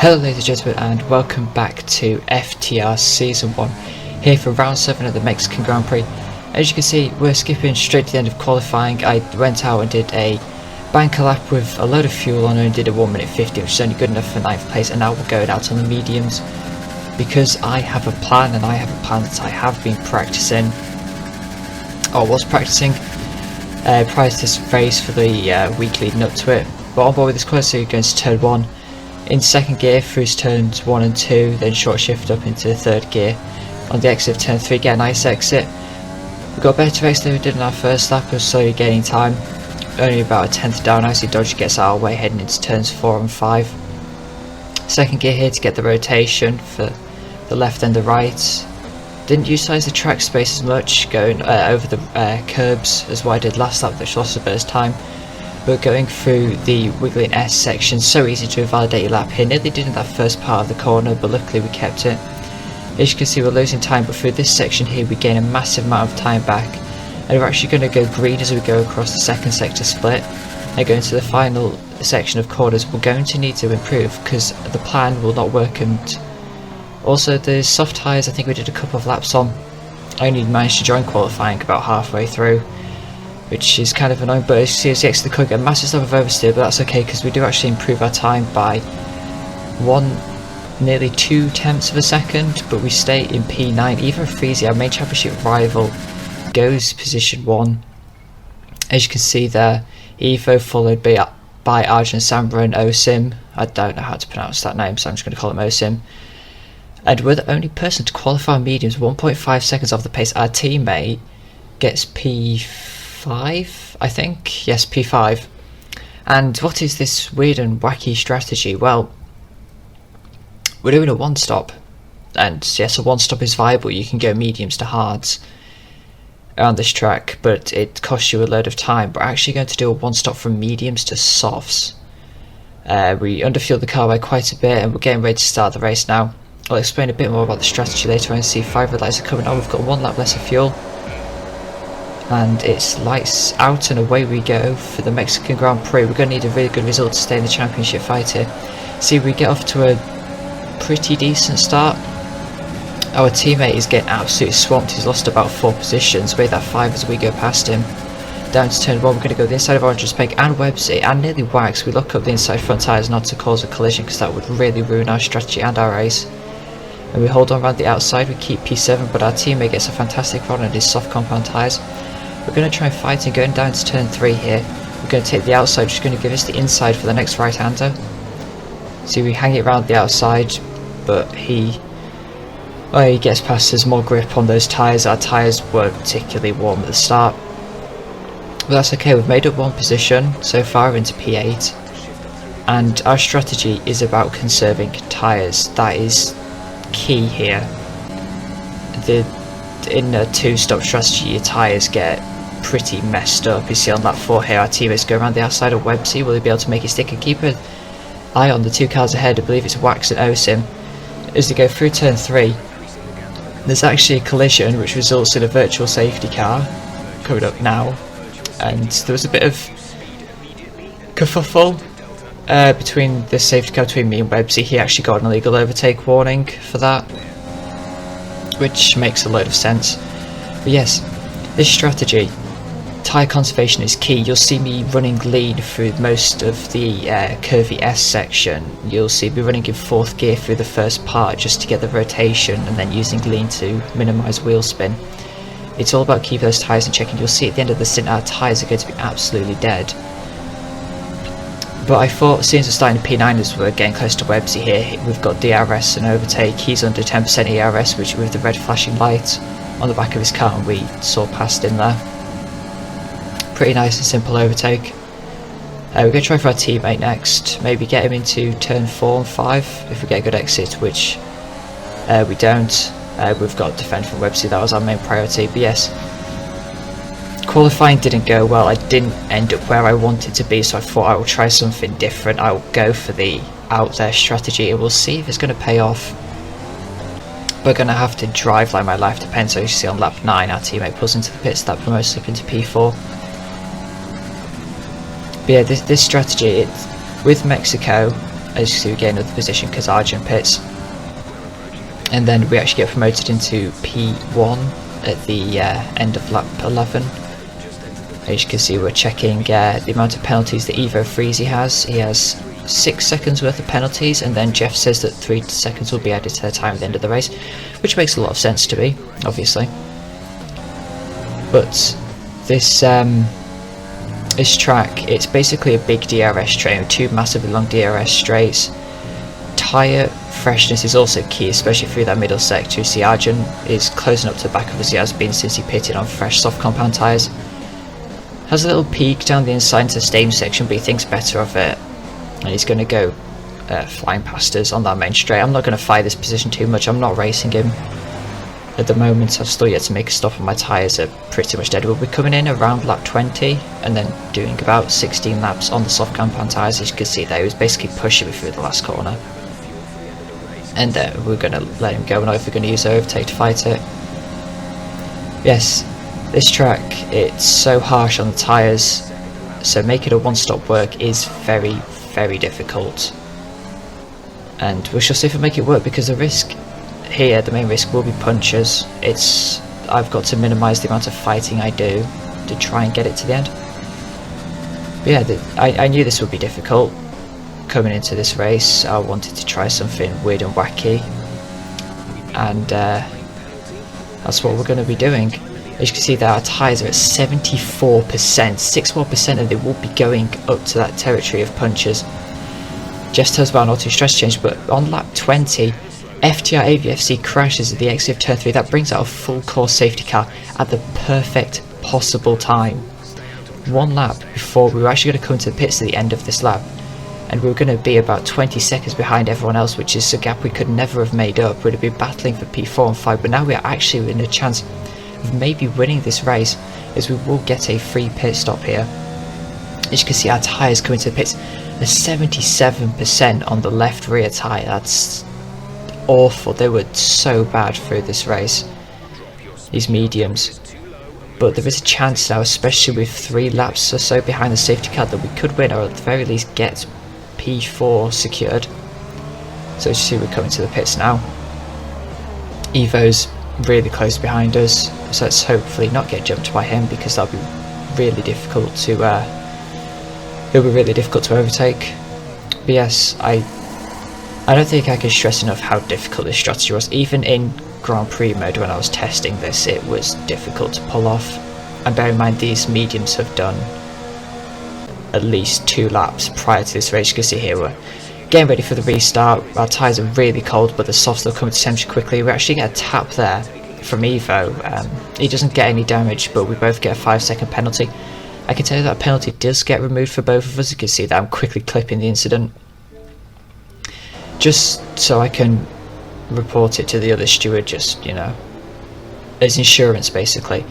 Hello ladies and gentlemen, and welcome back to FTR Season 1, here for round 7 of the Mexican Grand Prix. As you can see, we're skipping straight to the end of qualifying. I went out and did a banker lap with a load of fuel on and did a 1 minute 50, which is only good enough for 9th place, and now we're going out on the mediums because I have a plan, and I have a plan that I have been practicing, or was practicing, prior to this race for the week leading up to it. But on board with this course, so you're going to turn 1. In second gear through turns 1 and 2, then short shift up into third gear. On the exit of turn 3, get a nice exit. We got a better exit than we did in our first lap, we're slowly gaining time. Only about a 10th down, I see Dodge gets out of our way heading into turns 4 and 5. Second gear here to get the rotation for the left and the right. Didn't utilise the track space as much, going over the curbs as what I did last lap, which lost a bit of time. But going through the wiggling S section, so easy to invalidate your lap here. Nearly did in that first part of the corner, but luckily we kept it. As you can see, we're losing time, but through this section here we gain a massive amount of time back, and we're actually going to go green as we go across the second sector split and go into the final section of corners. We're going to need to improve because the plan will not work, and also the soft tyres, I think we did a couple of laps on. I only managed to join qualifying about halfway through, which is kind of annoying. But as you see, the could get a massive stuff of oversteer, but that's okay because we do actually improve our time by nearly 2 tenths of a second, but we stay in P9. Even Freezy, our main championship rival, goes position 1. As you can see there, Evo followed by Arjun Sambra and Osim. I don't know how to pronounce that name, so I'm just going to call him Osim. And we're the only person to qualify mediums 1.5 seconds off the pace. Our teammate gets P5, I think. Yes, P5. And what is this weird and wacky strategy? Well, we're doing a one-stop, and yes, a one-stop is viable. You can go mediums to hards around this track, but it costs you a load of time. We're actually going to do a one-stop from mediums to softs. We underfueled the car by quite a bit, and we're getting ready to start the race now. I'll explain a bit more about the strategy later on. See, 5 red lights are coming on. We've got 1 lap less of fuel, and it's lights out and away we go for the Mexican Grand Prix. We're going to need a really good result to stay in the championship fight here. See, we get off to a pretty decent start. Our teammate is getting absolutely swamped. He's lost about 4 positions. Made that 5 as we go past him. Down to turn 1, we're going to go the inside of Orange's Peg and Websy and nearly Wax. We look up the inside front tyres not to cause a collision because that would really ruin our strategy and our race. And we hold on around the outside, we keep P7, but our teammate gets a fantastic run on his soft compound tyres. We're going to try and fight and going down to turn 3 here. We're going to take the outside, which is going to give us the inside for the next right-hander. See, we hang it around the outside, but he gets past us, more grip on those tyres. Our tyres weren't particularly warm at the start, but that's okay. We've made up 1 position so far into P8, and our strategy is about conserving tyres. That is key here. In a 2-stop strategy, your tyres get pretty messed up. You see on lap 4 here, our teammates go around the outside of Websy. Will he be able to make it stick? And keep an eye on the 2 cars ahead. I believe it's Wax and Osim. As they go through turn 3, there's actually a collision which results in a virtual safety car coming up now, and there was a bit of kerfuffle between the safety car between me and Websy. He actually got an illegal overtake warning for that, which makes a load of sense. But yes, this strategy, tyre conservation, is key. You'll see me running lean through most of the curvy S section. You'll see me running in 4th gear through the first part just to get the rotation, and then using lean to minimise wheel spin. It's all about keeping those tyres in check, and you'll see at the end of the stint our tyres are going to be absolutely dead. But I thought, since we're starting P9 as we're getting close to Websy here, we've got DRS and overtake. He's under 10% ERS, which with the red flashing light on the back of his car, and we saw past him there. Pretty nice and simple overtake. We're going to try for our teammate next. Maybe get him into turn 4 and 5 if we get a good exit, which we don't. We've got to defend from Websy. That was our main priority. But yes, qualifying didn't go well. I didn't end up where I wanted to be, so I thought I will try something different. I'll go for the out there strategy, and we'll see if it's going to pay off. We're going to have to drive like my life depends. So you see on lap 9 our teammate pulls into the pits, that promotes up into P4. But yeah, this strategy, with Mexico, as you see we get another position because Arjun pits, and then we actually get promoted into P1 at the end of lap 11. As you can see, we're checking the amount of penalties that Evo Freezy has. He has 6 seconds worth of penalties, and then Jeff says that 3 seconds will be added to their time at the end of the race, which makes a lot of sense to me, obviously. But this this track, it's basically a big DRS train with 2 massively long DRS straights. Tyre freshness is also key, especially through that middle sector. You see Arjun is closing up to the back of us, he has been since he pitted on fresh soft compound tyres. Has a little peak down the inside into the stadium section, but he thinks better of it, and he's going to go flying past us on that main straight. I'm not going to fight this position too much, I'm not racing him at the moment. I've still yet to make a stop, and my tyres are pretty much dead. We'll be coming in around lap 20 and then doing about 16 laps on the soft compound tyres. As you can see there, he was basically pushing me through the last corner, and we're going to let him go. We're not even going to use overtake to fight it. Yes, this track, it's so harsh on the tyres, so making a one-stop work is very, very difficult. And we shall see if we make it work, because the risk here, the main risk will be punches. I've got to minimise the amount of fighting I do to try and get it to the end. But yeah, I knew this would be difficult coming into this race. I wanted to try something weird and wacky, and that's what we're going to be doing. As you can see there, our tyres are at 74%, 6 more percent, and they will be going up to that territory of punches. Just tells about an auto stress change, but on lap 20, FTR AVFC crashes at the exit of turn 3. That brings out a full course safety car at the perfect possible time. 1 lap before we were actually going to come to the pits at the end of this lap, and we were going to be about 20 seconds behind everyone else, which is a gap we could never have made up. We'd have been battling for P4 and 5, but now we are actually in a chance of maybe winning this race, as we will get a free pit stop here. As you can see, our tyres coming to the pits are 77% on the left rear tyre. That's awful. They were so bad through this race, these mediums. But there is a chance now, especially with 3 laps or so behind the safety car, that we could win, or at the very least get P4 secured. So as you see, we're coming to the pits now. Evo's really close behind us, so let's hopefully not get jumped by him, because that'll be really difficult to it'll be really difficult to overtake. But yes, I don't think I can stress enough how difficult this strategy was. Even in Grand Prix mode, when I was testing this, it was difficult to pull off. And bear in mind, these mediums have done at least 2 laps prior to this race. You can see here we're getting ready for the restart. Our tyres are really cold, but the softs will come to temperature quickly. We actually get a tap there from Evo. He doesn't get any damage, but we both get a 5-second penalty. I can tell you that penalty does get removed for both of us. You can see that I'm quickly clipping the incident, just so I can report it to the other steward, just, you know, as insurance basically.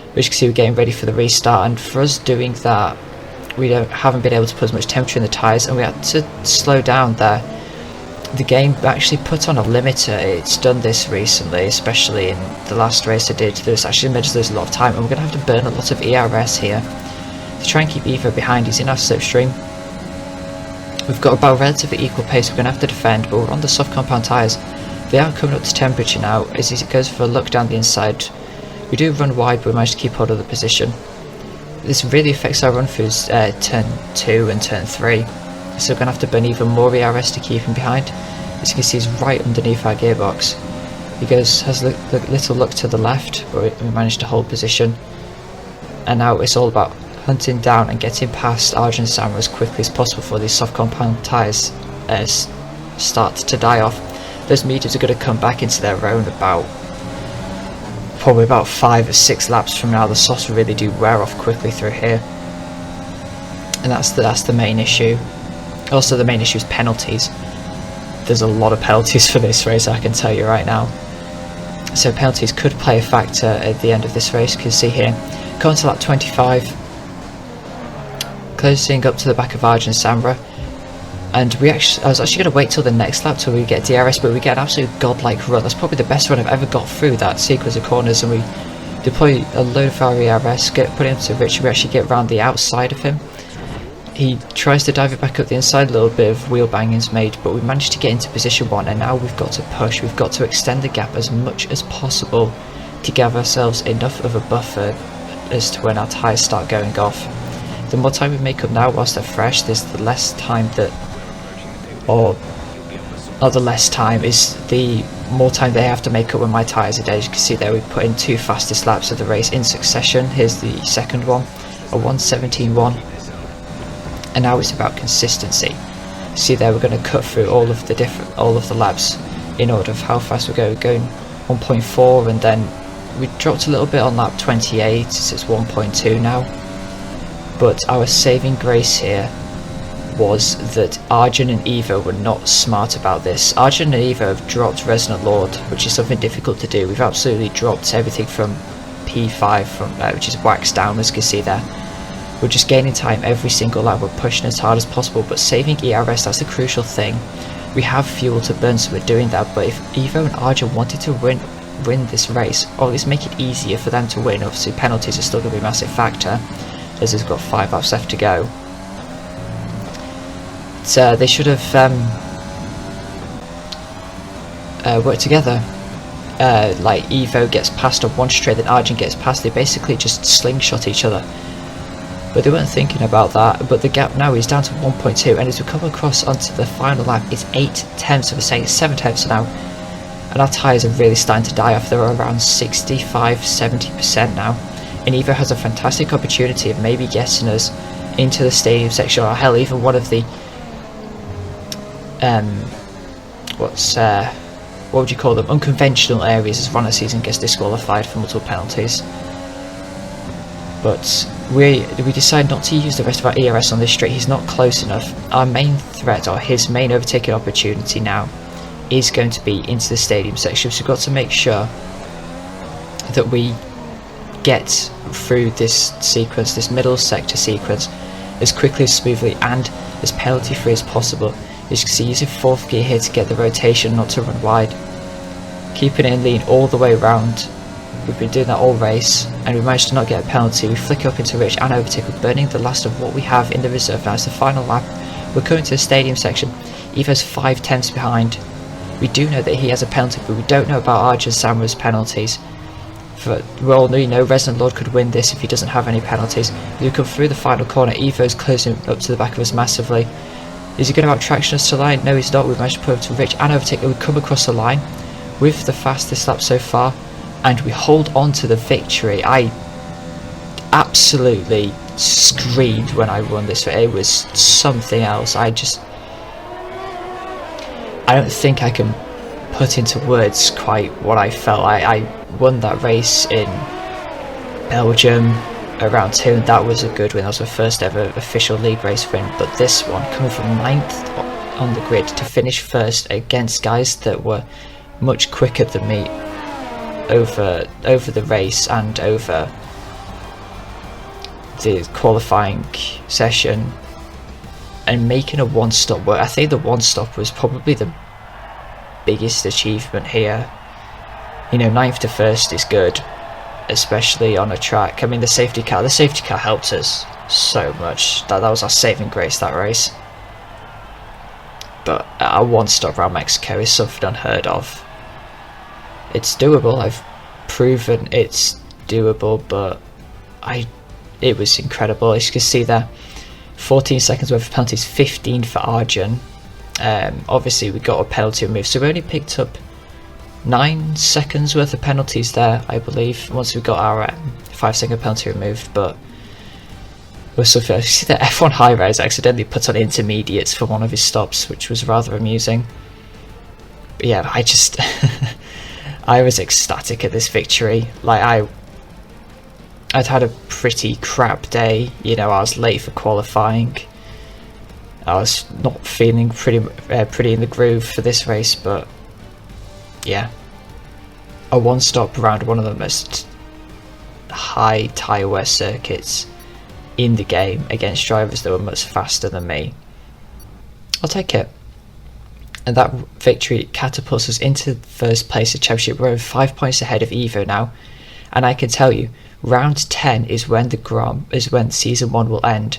But as you can see, we're getting ready for the restart, and for us doing that, we haven't been able to put as much temperature in the tyres, and we had to slow down there. The game actually put on a limiter. It's done this recently, especially in the last race I did. There's actually meant to lose a lot of time, and we're going to have to burn a lot of ERS here to try and keep Evo behind. He's in our slipstream. We've got about a relatively equal pace. We're going to have to defend, but we're on the soft compound tyres. They are coming up to temperature now. As it goes for a look down the inside, we do run wide, but we manage to keep hold of the position. This really affects our run through turn 2 and turn 3, so we're going to have to burn even more ERS to keep him behind. As you can see, he's right underneath our gearbox. He has a little look to the left, but we managed to hold position, and now it's all about hunting down and getting past Arjun and Samra as quickly as possible before these soft compound tyres start to die off. Those mediums are going to come back into their own probably about 5 or 6 laps from now. The softs really do wear off quickly through here, and that's the main issue. Also, the main issue is penalties. There's a lot of penalties for this race, I can tell you right now. So penalties could play a factor at the end of this race. You can see here, going to lap 25, closing up to the back of Arjun and Samra. And I was actually going to wait till the next lap till we get DRS, but we get an absolute godlike run. That's probably the best run I've ever got through that sequence of corners, and we deploy a load of our ERS, put him to Rich, we actually get around the outside of him. He tries to dive it back up the inside, a little bit of wheel banging's made, but we managed to get into position 1, and now we've got to push, we've got to extend the gap as much as possible to give ourselves enough of a buffer as to when our tyres start going off. The more time we make up now whilst they're fresh, there's the less time that, or the less time is the more time they have to make up when my tyres are dead. As you can see there, we put in 2 fastest laps of the race in succession. Here's the second one, a 1:17.1. And now it's about consistency. See there, we're going to cut through all of the laps in order of how fast we're going 1.4, and then we dropped a little bit on lap 28, so it's 1.2 now. But our saving grace here was that Arjun and Evo were not smart about this. Arjun and Evo have dropped Resonant Lord, which is something difficult to do. We've absolutely dropped everything from P5, which is waxed down, as you can see there. We're just gaining time every single lap, we're pushing as hard as possible, but saving ERS, that's the crucial thing. We have fuel to burn, so we're doing that, but if Evo and Arjun wanted to win this race, or at least make it easier for them to win, obviously penalties are still going to be a massive factor, as it's got 5 laps left to go. So they should have worked together. Like Evo gets past on one straight, then Arjun gets past, they basically just slingshot each other. But they weren't thinking about that. But the gap now is down to 1.2, and as we come across onto the final lap, it's 8 tenths of a second, 7 tenths now, and our tyres are really starting to die off. They're around 65-70% now, and Evo has a fantastic opportunity of maybe getting us into the stadium section, or hell, even one of the what would you call them, unconventional areas, as Ronner Season gets disqualified for multiple penalties. But we decide not to use the rest of our ERS on this straight. He's not close enough. Our main threat, or his main overtaking opportunity now, is going to be into the stadium section. So we've got to make sure that we get through this sequence, this middle sector sequence, as quickly, as smoothly, and as penalty free as possible. As you can see, using 4th gear here to get the rotation, not to run wide. Keeping it in lean all the way around. We've been doing that all race, and we managed to not get a penalty. We flick up into Rich and overtake. We're burning the last of what we have in the reserve. Now it's the final lap. We're coming to the stadium section. Evo's 5 tenths behind. We do know that he has a penalty, but we don't know about Arjun Samra's penalties. We all know Resonant Lord could win this if he doesn't have any penalties. As we come through the final corner, Evo's closing up to the back of us massively. Is he going to out-traction us to the line? No, he's not. We've managed to put up to Rich and overtake. We come across the line with the fastest lap so far, and we hold on to the victory. I absolutely screamed when I won this. It was something else. I don't think I can put into words quite what I felt. I won that race in Belgium around 2, and that was a good win. That was my first ever official league race win. But this one, coming from 9th on the grid to finish 1st against guys that were much quicker than me over the race and over the qualifying session, and making a 1-stop work. I think the 1-stop was probably the biggest achievement here. You know, 9th to 1st is good, especially on a track. I mean, the safety car helped us so much. That was our saving grace, that race. But a 1-stop around Mexico is something unheard of. It's doable. I've proven it's doable, but it was incredible. As you can see there, 14 seconds worth of penalties, 15 for Arjun. Obviously we got a penalty removed, so we only picked up 9 seconds worth of penalties there, I believe, once we got our 5-second penalty removed. But it was something. You see that F1 high rise accidentally put on intermediates for one of his stops, which was rather amusing. But yeah, I just I was ecstatic at this victory. Like, I'd had a pretty crap day. You know, I was late for qualifying. I was not feeling pretty in the groove for this race, but yeah, a 1-stop around one of the most high tyre wear circuits in the game against drivers that were much faster than me. I'll take it. And that victory catapults us into 1st place of championship. We're over 5 points ahead of Evo now, and I can tell you, round 10 is when season 1 will end.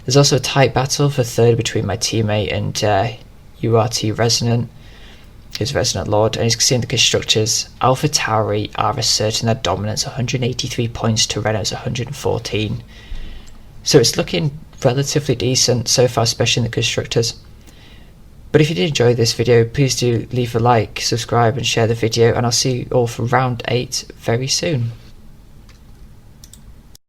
There's also a tight battle for third between my teammate and URT Resonant, who's Resonant Lord. And as you can see in the constructors, Alpha Tauri are asserting their dominance, 183 points to Renault's 114. So it's looking relatively decent so far, especially in the constructors. But if you did enjoy this video, please do leave a like, subscribe and share the video, and I'll see you all for round 8 very soon.